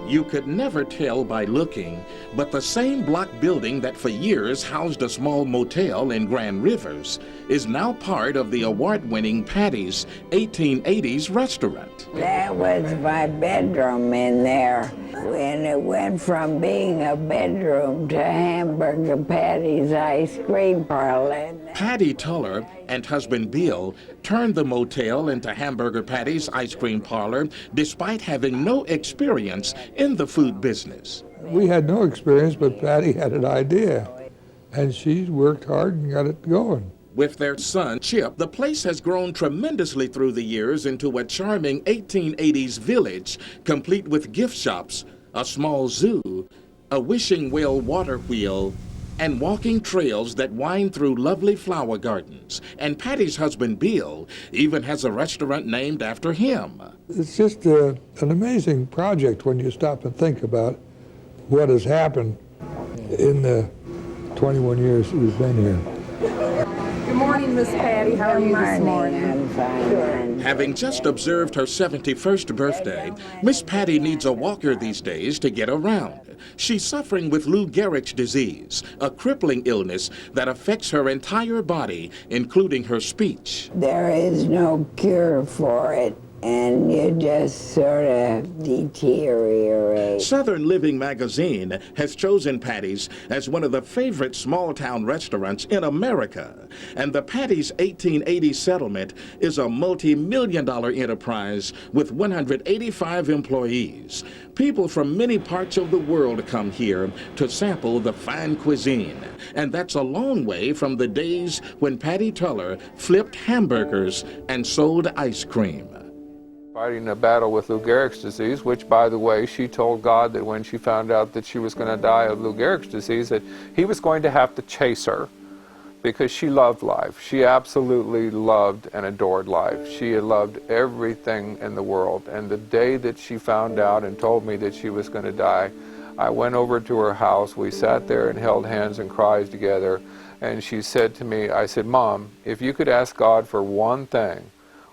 You could never tell by looking, but the same block building that for years housed a small motel in Grand Rivers is now part of the award-winning Patti's 1880s restaurant. That was my bedroom in there, and it went from being a bedroom to Hamburger Patty's ice cream parlor. Patti Tullar and husband Bill turned the motel into Hamburger Patty's ice cream parlor despite having no experience in the food business. We had no experience, but Patti had an idea, and she worked hard and got it going. With their son, Chip, the place has grown tremendously through the years into a charming 1880s village, complete with gift shops, a small zoo, a wishing well water wheel, and walking trails that wind through lovely flower gardens. And Patti's husband, Bill, even has a restaurant named after him. It's just an amazing project when you stop and think about what has happened in the 21 years we've been here. Good morning, Miss Patti. How are you this morning? I'm fine. Having just observed her 71st birthday, Miss Patti needs a walker these days to get around. She's suffering with Lou Gehrig's disease, a crippling illness that affects her entire body, including her speech. There is no cure for it, and you just sort of deteriorate. Southern Living magazine has chosen Patti's as one of the favorite small-town restaurants in America. And the Patti's 1880 settlement is a multi-million-dollar enterprise with 185 employees. People from many parts of the world come here to sample the fine cuisine. And that's a long way from the days when Patti Tullar flipped hamburgers and sold ice cream. Fighting a battle with Lou Gehrig's disease, which, by the way, she told God that when she found out that she was going to die of Lou Gehrig's disease, that he was going to have to chase her because she loved life. She absolutely loved and adored life. She had loved everything in the world. And the day that she found out and told me that she was going to die, I went over to her house. We sat there and held hands and cried together. And she said to me, I said, Mom, if you could ask God for one thing,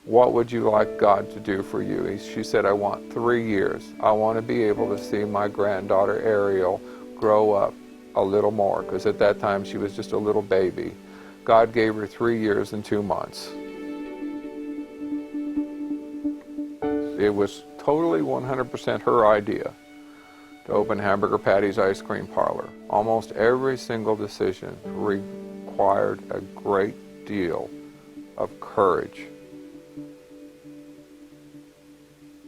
what would you like God to do for you? She said, I want 3 years. I want to be able to see my granddaughter Ariel grow up a little more, because at that time she was just a little baby. God gave her 3 years and 2 months. It was totally 100% her idea to open Hamburger Patty's ice cream parlor. Almost every single decision required a great deal of courage,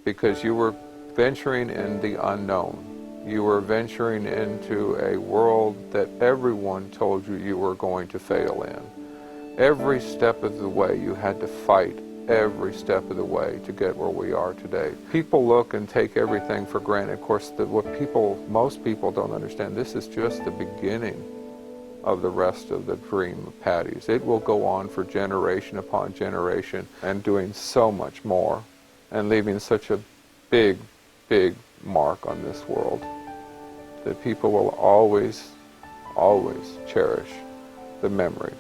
because you were venturing in the unknown. You were venturing into a world that everyone told you you were going to fail in. Every step of the way you had to fight, every step of the way to get where we are today. People look and take everything for granted. Of course, most people don't understand, this is just the beginning of the rest of the dream of Patti's. It will go on for generation upon generation and doing so much more, and leaving such a big, big mark on this world that people will always, always cherish the memory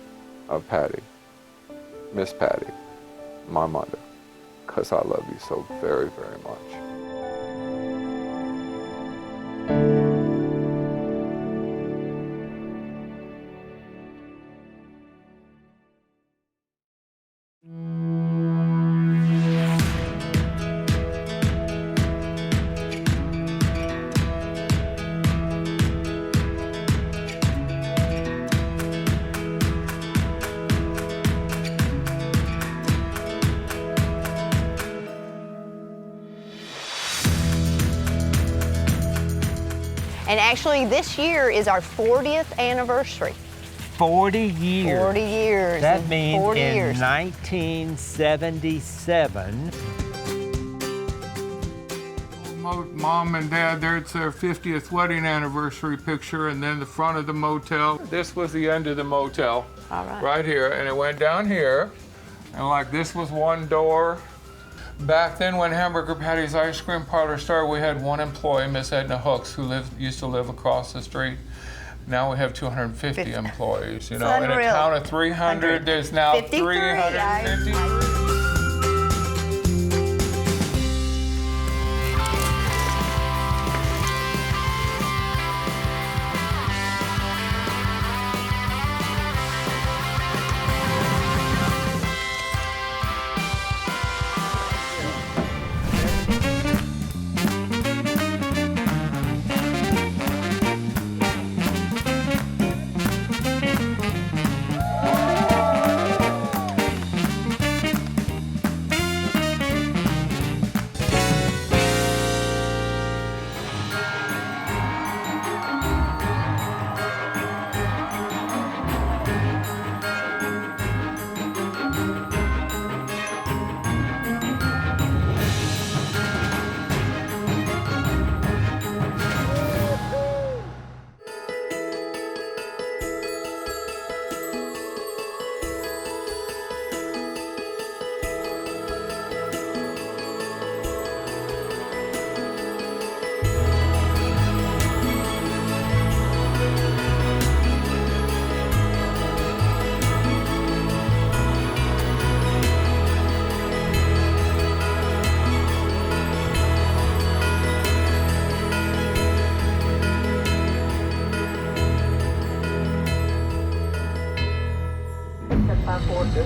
of Patti, Miss Patti, my mother, because I love you so very, very much. And actually, this year is our 40th anniversary. 40 years. 40 years. That means 40 in years. 1977. Mom and Dad, there's their 50th wedding anniversary picture, and then the front of the motel. This was the end of the motel. All right. Right here, and it went down here, and like this was one door. Back then when Hamburger Patty's Ice Cream Parlor started, we had one employee, Miss Edna Hooks, who used to live across the street. Now we have 250 employees, you know. In a town of 300, there's now 350.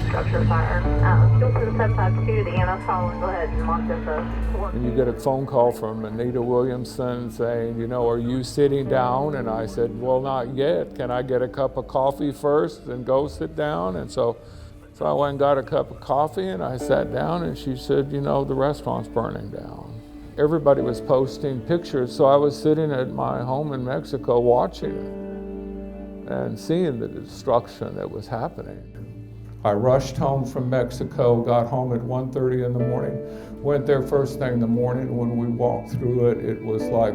Structure fire. Go to the 752 to the EMS hall and go ahead and launch this. And you get a phone call from Anita Williamson saying, you know, are you sitting down? And I said, well, not yet. Can I get a cup of coffee first and go sit down? And so I went and got a cup of coffee and I sat down and she said, you know, the restaurant's burning down. Everybody was posting pictures, so I was sitting at my home in Mexico watching it and seeing the destruction that was happening. I rushed home from Mexico, got home at 1:30 in the morning, went there first thing in the morning. When we walked through it, it was like,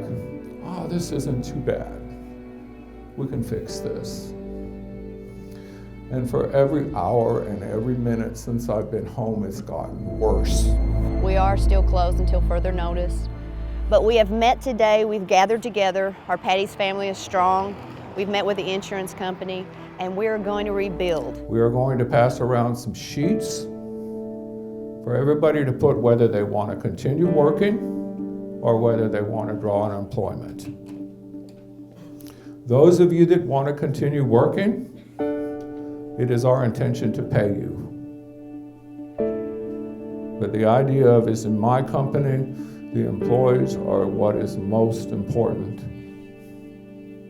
oh, this isn't too bad. We can fix this. And for every hour and every minute since I've been home, it's gotten worse. We are still closed until further notice. But we have met today, we've gathered together. Our Patty's family is strong. We've met with the insurance company, and we are going to rebuild. We are going to pass around some sheets for everybody to put whether they want to continue working or whether they want to draw unemployment. Those of you that want to continue working, it is our intention to pay you. But the idea of is in my company, the employees are what is most important.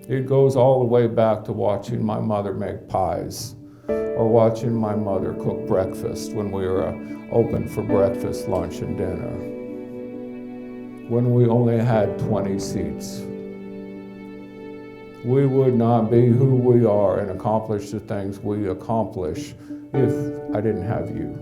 It goes all the way back to watching my mother make pies or watching my mother cook breakfast when we were open for breakfast, lunch, and dinner. When we only had 20 seats. We would not be who we are and accomplish the things we accomplish if I didn't have you.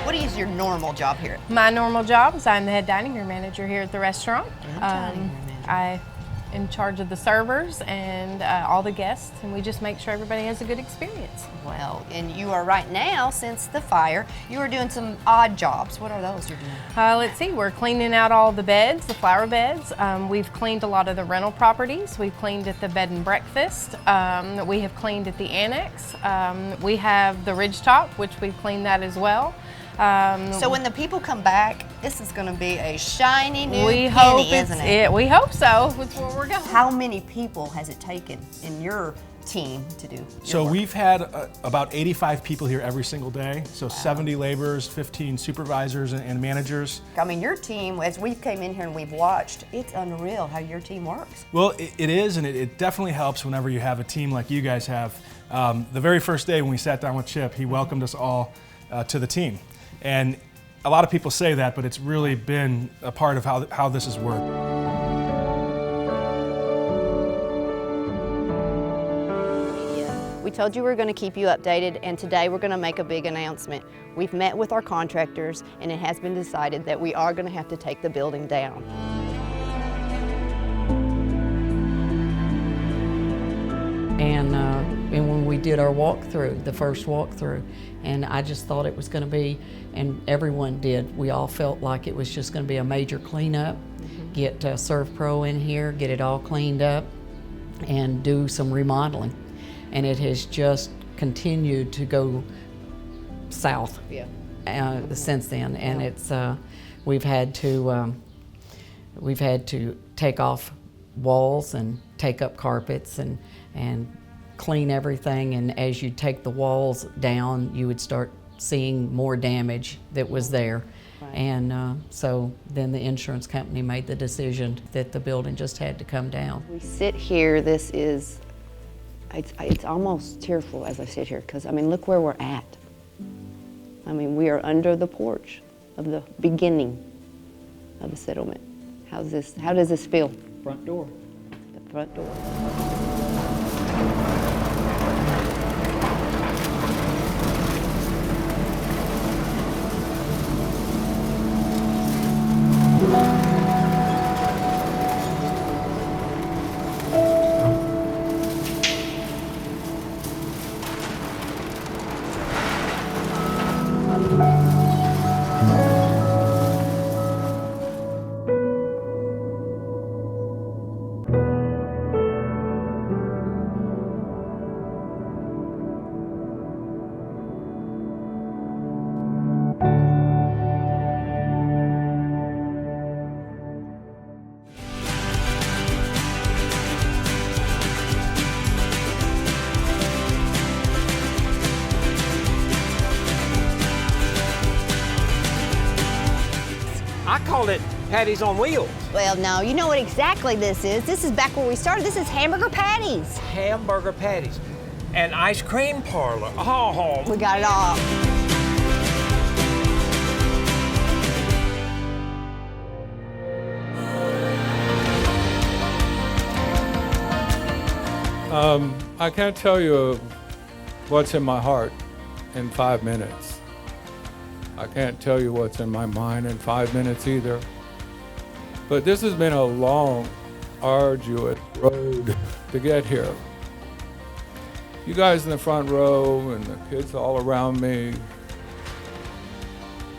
What is your normal job here? My normal job is I'm the head dining room manager here at the restaurant. I'm in charge of the servers and all the guests, and we just make sure everybody has a good experience. Well, and you are right now, since the fire, you are doing some odd jobs. What are those you're doing? Let's see, we're cleaning out all the beds, the flower beds. We've cleaned a lot of the rental properties. We've cleaned at the bed and breakfast. We have cleaned at the annex. We have the ridgetop, which we've cleaned that as well. So when the people come back, this is going to be a shiny new we penny, hope isn't it? We hope so. That's where we're going. How many people has it taken in your team to do your So work? we've had about 85 people here every single day. So 70 laborers, 15 supervisors and managers. I mean, your team, as we came in here and we've watched, it's unreal how your team works. Well, it is, and it definitely helps whenever you have a team like you guys have. The very first day when we sat down with Chip, he welcomed us all to the team. And a lot of people say that, but it's really been a part of how this has worked. We told you we were going to keep you updated, and today we're going to make a big announcement. We've met with our contractors, and it has been decided that we are going to have to take the building down. And when we did our walkthrough, the first walkthrough, and I just thought it was going to be, and everyone did, we all felt like it was just going to be a major cleanup, get ServPro in here, get it all cleaned up, and do some remodeling. And it has just continued to go south since then. And it's we've had to take off walls and take up carpets and clean everything. And as you take the walls down, you would start seeing more damage that was there. Right. And so then the insurance company made the decision that the building just had to come down. We sit here, this is, it's almost tearful as I sit here, because I mean, look where we're at. I mean, we are under the porch of the beginning of the settlement. How does this feel? Front door. The front door. I called it Patties on Wheels. Well, no, you know what exactly this is. This is back where we started. This is hamburger patties. Hamburger patties. An ice cream parlor. Oh. We got it all. I can't tell you what's in my heart in 5 minutes. I can't tell you what's in my mind in 5 minutes either. But this has been a long, arduous road to get here. You guys in the front row and the kids all around me,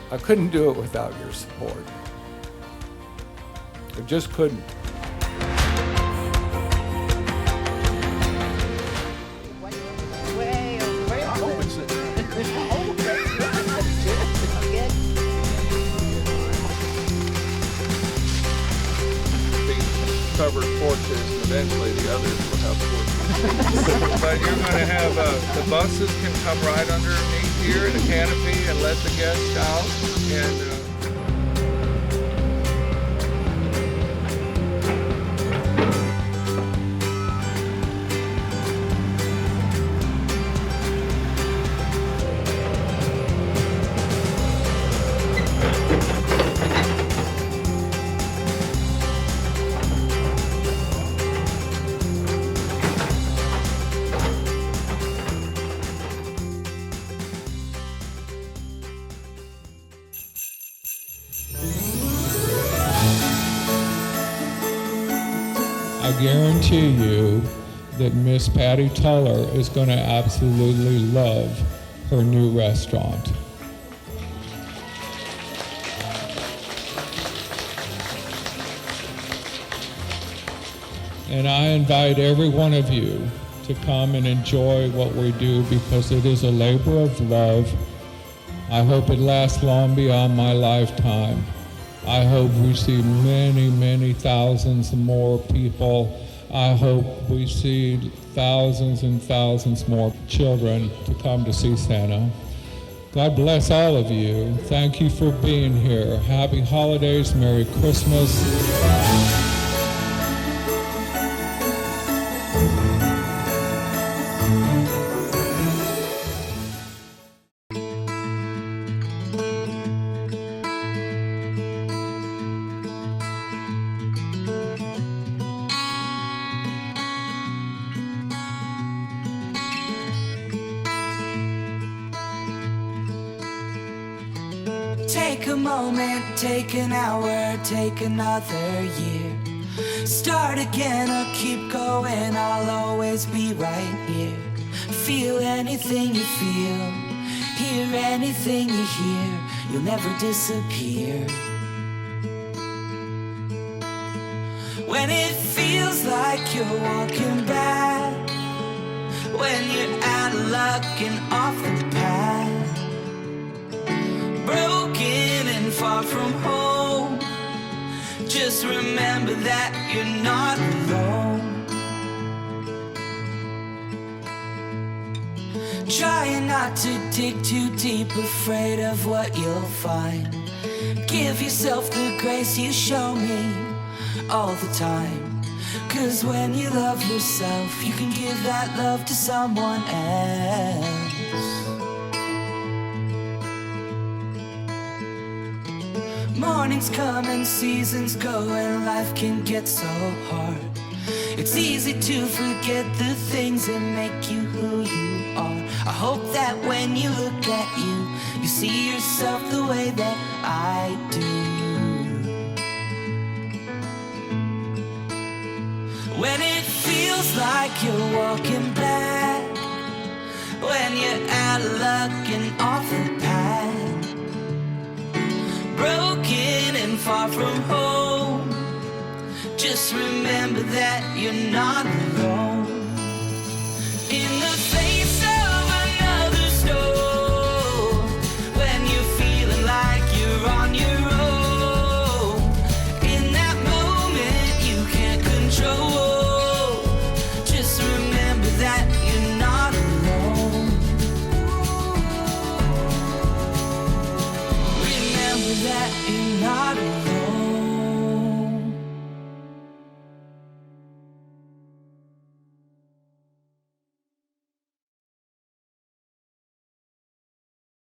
I couldn't do it without your support. I just couldn't. Covered porches, and eventually the others will have porches. But you're going to have, the buses can come right underneath here in a canopy and let the guests out. And I guarantee you that Miss Patti Tullar is going to absolutely love her new restaurant. And I invite every one of you to come and enjoy what we do because it is a labor of love. I hope it lasts long beyond my lifetime. I hope we see many, many thousands more people I hope we see thousands and thousands more children to come to see Santa. God bless all of you. Thank you for being here. Happy holidays, Merry Christmas. Take a moment, take an hour, take another year. Start again or keep going, I'll always be right here. Feel anything you feel, hear anything you hear, you'll never disappear. When it feels like you're walking back, when you're out of luck and off the path, broken and far from home, just remember that you're not alone. Trying not to dig too deep, afraid of what you'll find. Give yourself the grace you show me all the time, 'cause when you love yourself, you can give that love to someone else. Mornings come and seasons go, and life can get so hard. It's easy to forget the things that make you who you are. I hope that when you look at you, you see yourself the way that I do. When it feels like you're walking back, when you're out of luck and off the path, broken and far from home, just remember that you're not alone. In the face of another storm, when you're feeling like you're on your own, in that moment you can't control, just remember that you're not alone. Remember that you're not alone.